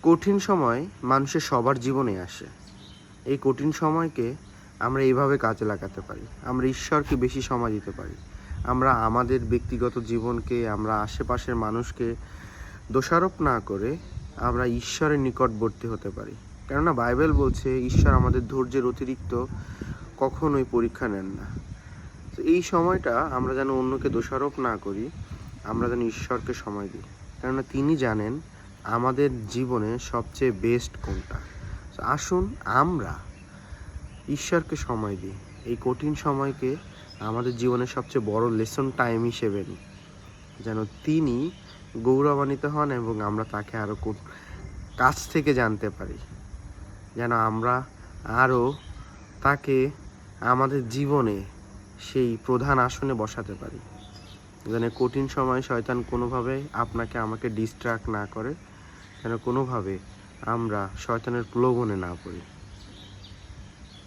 কঠিন সময় মানুষের সবার জীবনে আসে। এই কঠিন সময়কে আমরা এইভাবে কাজে লাগাতে পারি। আমরা ঈশ্বরকে বেশি সময় দিতে পারি। আমরা আমাদের ব্যক্তিগত জীবনকে, আমরা আশেপাশের মানুষকে দোষারোপ না করে আমরা ঈশ্বরের নিকটবর্তী হতে পারি। কেননা বাইবেল বলছে ঈশ্বর আমাদের ধৈর্যের অতিরিক্ত কখনোই পরীক্ষা নেন না। তো এই সময়টা আমরা যেন অন্যকে দোষারোপ না করি, আমরা যেন ঈশ্বরকে সময় দিই। কেননা তিনি জানেন আমাদের জীবনে সবচেয়ে বেস্ট কোনটা। তো আসুন আমরা ঈশ্বরকে সময় দিই। এই কঠিন সময়কে আমাদের জীবনের সবচেয়ে বড় লেসন টাইম হিসেবে নিই, যেন তিনি গৌরবান্বিত হন এবং আমরা তাকে আরও কাছ থেকে জানতে পারি, যেন আমরা আরও তাকে আমাদের জীবনে সেই প্রধান আসনে বসাতে পারি। যেন কঠিন সময় শয়তান কোনোভাবে আপনাকে আমাকে ডিস্ট্রাক্ট না করে, যেন কোনোভাবে আমরা শয়তানের প্রলোভনে না পড়ি।